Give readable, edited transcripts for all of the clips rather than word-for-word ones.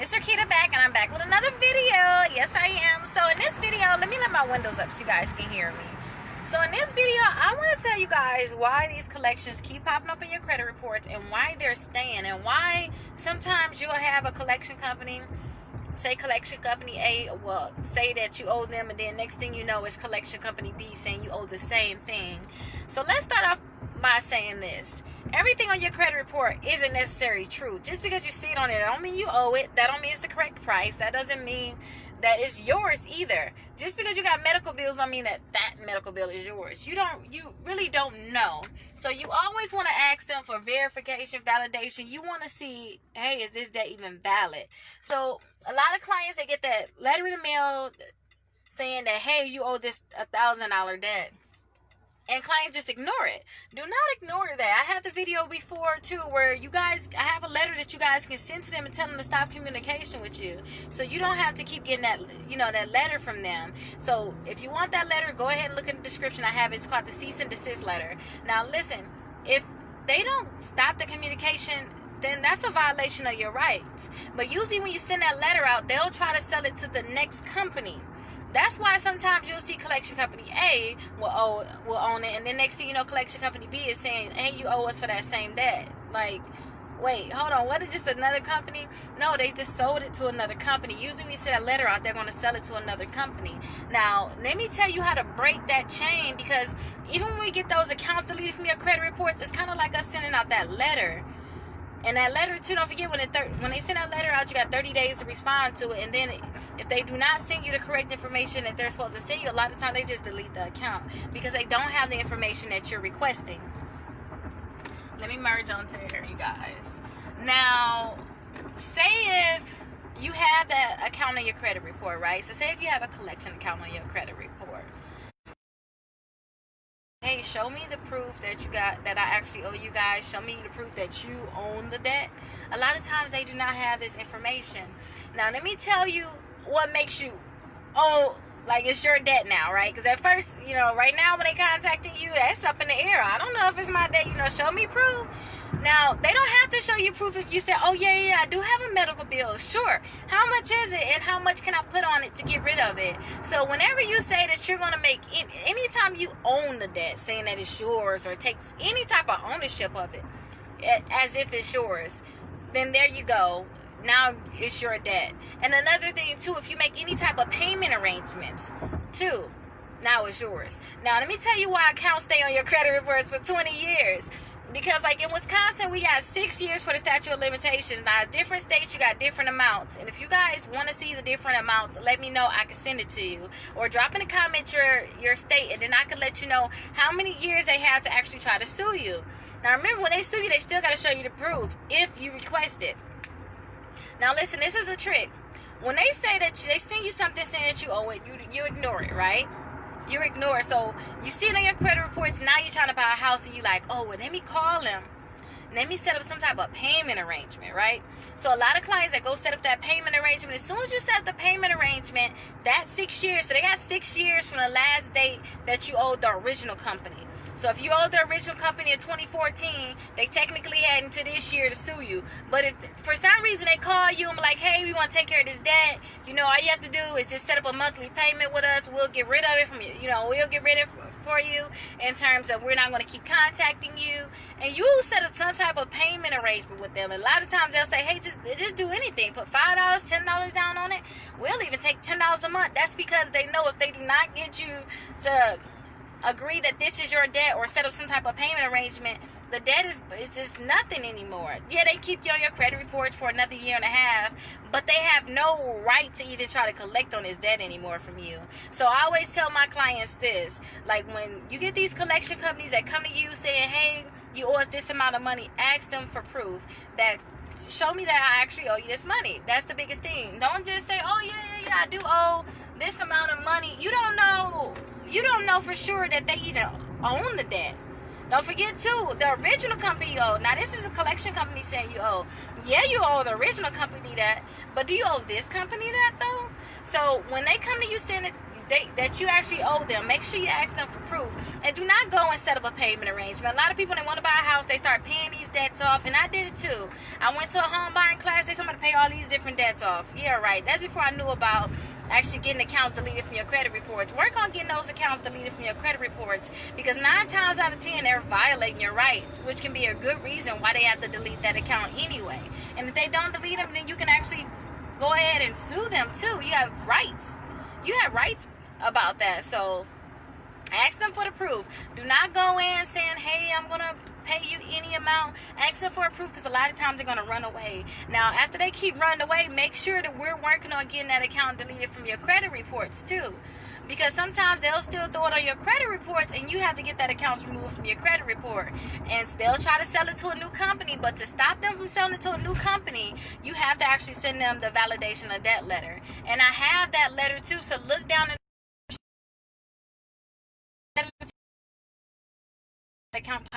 It's Rickita back, and I'm back with another video. Yes, I am. So in this video, let me let my windows up so you guys can hear me. So in this video, I want to tell you guys why these collections keep popping up in your credit reports and why they're staying, and why sometimes you'll have a collection company, say collection company A, well, say that you owe them, and then next thing you know, it's collection company B saying you owe the same thing. So let's start off by saying this. Everything on your credit report isn't necessarily true. Just because you see it on it, that don't mean you owe it. That don't mean it's the correct price. That doesn't mean that it's yours either. Just because you got medical bills don't mean that that medical bill is yours. You really don't know. So you always want to ask them for verification, validation. You want to see, hey, is this debt even valid? So a lot of clients, they get that letter in the mail saying that, hey, you owe this $1,000 debt. And clients just ignore it. Do not ignore that. I had the video before too where you guys, I have a letter that you guys can send to them and tell them to stop communication with you. So you don't have to keep getting that, that letter from them. So if you want that letter, go ahead and look in the description. I have it. It's called the cease and desist letter. Now listen, if they don't stop the communication, then that's a violation of your rights. But usually when you send that letter out, they'll try to sell it to the next company. That's why sometimes you'll see collection company A will own it, and then next thing you know, collection company B is saying, hey, you owe us for that same debt. Like, wait, hold on, what is just another company? No, they just sold it to another company. Usually when you send a letter out, they're going to sell it to another company. Now, let me tell you how to break that chain, because even when we get those accounts deleted from your credit reports, it's kind of like us sending out that letter. And that letter, too, don't forget, when they send that letter out, you got 30 days to respond to it. And then if they do not send you the correct information that they're supposed to send you, a lot of times they just delete the account because they don't have the information that you're requesting. Let me merge onto here, you guys. Now, say if you have that account on your credit report, right? So say if you have a collection account on your credit report. Hey, show me the proof that you got, that I actually owe you guys. Show me the proof that you own the debt. A lot of times they do not have this information. Now, let me tell you what makes you owe, like it's your debt now, right? Because at first, right now when they contacting you, that's up in the air. I don't know if it's my debt, show me proof. Now, they don't have to show you proof if you say, oh, yeah, I do have a medical bill. Sure. How much is it, and how much can I put on it to get rid of it? So whenever you say that you're going to make it, anytime you own the debt, saying that it's yours or takes any type of ownership of it as if it's yours, then there you go. Now it's your debt. And another thing, too, if you make any type of payment arrangements, too, now it's yours. Now, let me tell you why accounts stay on your credit reports for 20 years. Because, like, in Wisconsin, we got 6 years for the statute of limitations. Now, different states, you got different amounts. And if you guys want to see the different amounts, let me know. I can send it to you. Or drop in the comments your state, and then I can let you know how many years they have to actually try to sue you. Now, remember, when they sue you, they still got to show you the proof if you request it. Now, listen, this is a trick. When they say that they send you something saying that you owe it, you ignore it, right? You ignore it. So you see it on your credit reports. Now you're trying to buy a house and you're like, oh, well, let me call them. Let me set up some type of payment arrangement, right? So a lot of clients that go set up that payment arrangement, as soon as you set up the payment arrangement, that 6 years, so they got 6 years from the last date that you owed the original company. So if you owed the original company in 2014, they technically had into this year to sue you. But if for some reason they call you and be like, hey, we want to take care of this debt, all you have to do is just set up a monthly payment with us. We'll get rid of it from you. We'll get rid of it for you in terms of we're not going to keep contacting you. And you set up some type of payment arrangement with them. And a lot of times they'll say, hey, just do anything. Put $5, $10 down on it. We'll even take $10 a month. That's because they know if they do not get you to agree that this is your debt or set up some type of payment arrangement, the debt is just nothing anymore. Yeah, they keep you on your credit reports for another year and a half, but they have no right to even try to collect on this debt anymore from you. So I always tell my clients this, like when you get these collection companies that come to you saying, hey, you owe us this amount of money, ask them for proof that show me that I actually owe you this money. That's the biggest thing. Don't just say, oh, yeah, I do owe this amount of money. You don't know for sure that they even own the debt. Don't forget, too, the original company you owe. Now, this is a collection company saying you owe. Yeah, you owe the original company that, but do you owe this company that, though? So when they come to you saying that that you actually owe them, make sure you ask them for proof. And do not go and set up a payment arrangement. A lot of people, they want to buy a house, they start paying these debts off, and I did it too. I went to a home buying class, they told me to pay all these different debts off. Yeah, right. That's before I knew about actually getting accounts deleted from your credit reports. Work on getting those accounts deleted from your credit reports, because 9 times out of 10 they're violating your rights, which can be a good reason why they have to delete that account anyway. And if they don't delete them, then you can actually go ahead and sue them too. You have rights. You have rights about that. So ask them for the proof. Do not go in saying, hey, I'm gonna pay you any amount. Ask them for a proof, because a lot of times they're gonna run away. Now, after they keep running away, make sure that we're working on getting that account deleted from your credit reports too, because sometimes they'll still throw it on your credit reports, and you have to get that account removed from your credit report. And they'll try to sell it to a new company, but to stop them from selling it to a new company, you have to actually send them the validation of debt letter. And I have that letter too, so look down in the account.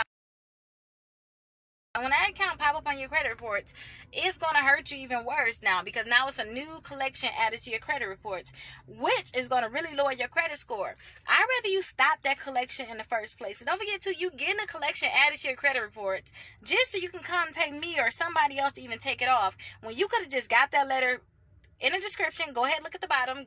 When that account pop up on your credit reports, it's going to hurt you even worse now, because now it's a new collection added to your credit reports, which is going to really lower your credit score. I'd rather you stop that collection in the first place. And don't forget to, you getting a collection added to your credit reports just so you can come and pay me or somebody else to even take it off, when you could have just got that letter in the description. Go ahead, look at the bottom.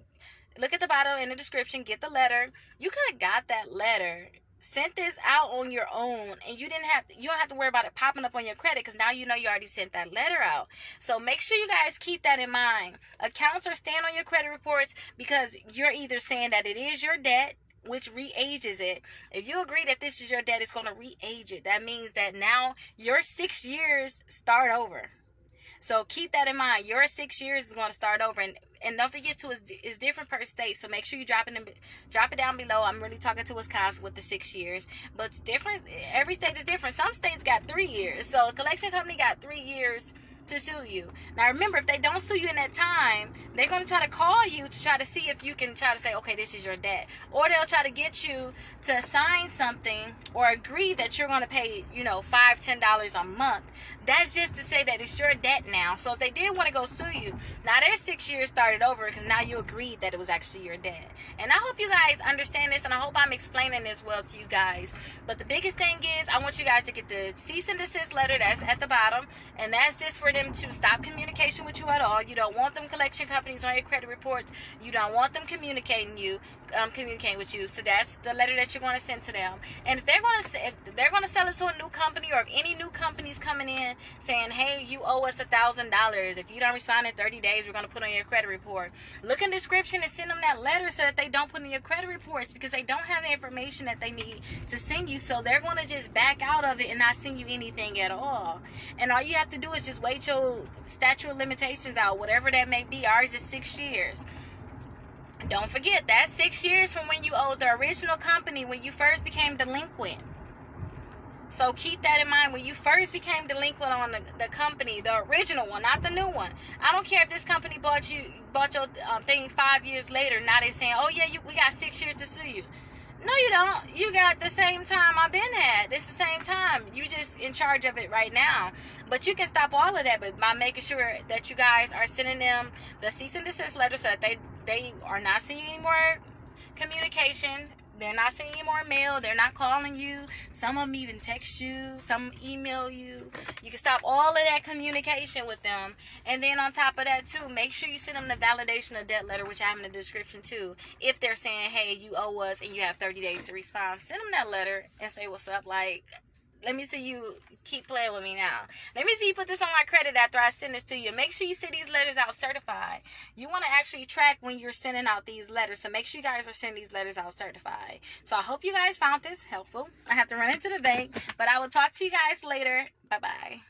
Look at the bottom in the description. Get the letter. You could have got that letter, sent this out on your own, and you don't have to worry about it popping up on your credit, because now you know you already sent that letter out. So make sure you guys keep that in mind. Accounts are staying on your credit reports because you're either saying that it is your debt, which re-ages it. If you agree that this is your debt, it's going to re-age it. That means that now your 6 years start over. So keep that in mind. Your 6 years is going to start over, and don't forget to, it's different per state. So make sure you drop it down below. I'm really talking to Wisconsin with the 6 years, but it's different. Every state is different. Some states got 3 years. So a collection company got 3 years to sue you. Now remember, if they don't sue you in that time, they're going to try to call you to try to see if you can try to say, okay, this is your debt. Or they'll try to get you to sign something or agree that you're going to pay, $5-10 a month. That's just to say that it's your debt now. So if they did want to go sue you, now their 6 years started over, because now you agreed that it was actually your debt. And I hope you guys understand this, and I hope I'm explaining this well to you guys. But the biggest thing is, I want you guys to get the cease and desist letter that's at the bottom, and that's just for them to stop communication with you at all. You don't want them collection companies on your credit reports. You don't want them communicating with you. So that's the letter that you're going to send to them. And if they're going to sell it to a new company, or if any new company's coming in saying, hey, you owe us $1,000, if you don't respond in 30 days, we're going to put on your credit report, look in the description and send them that letter so that they don't put in your credit reports, because they don't have the information that they need to send you. So they're going to just back out of it and not send you anything at all. And all you have to do is just wait your statute of limitations out, whatever that may be. Ours is 6 years. Don't forget, that's 6 years from when you owed the original company when you first became delinquent. So keep that in mind. When you first became delinquent on the company, the original one, not the new one. I don't care if this company bought your thing 5 years later. Now they're saying, oh yeah, we got 6 years to sue you. No, you don't. You got the same time I've been had. It's the same time. You just in charge of it right now. But you can stop all of that by making sure that you guys are sending them the cease and desist letter, so that they are not sending any more communication. They're not sending you more mail. They're not calling you. Some of them even text you. Some email you. You can stop all of that communication with them. And then on top of that too, make sure you send them the validation of debt letter, which I have in the description too. If they're saying, hey, you owe us and you have 30 days to respond, send them that letter and say, what's up? Like, let me see you keep playing with me now. Let me see you put this on my credit after I send this to you. Make sure you send these letters out certified. You want to actually track when you're sending out these letters. So make sure you guys are sending these letters out certified. So I hope you guys found this helpful. I have to run into the bank, but I will talk to you guys later. Bye-bye.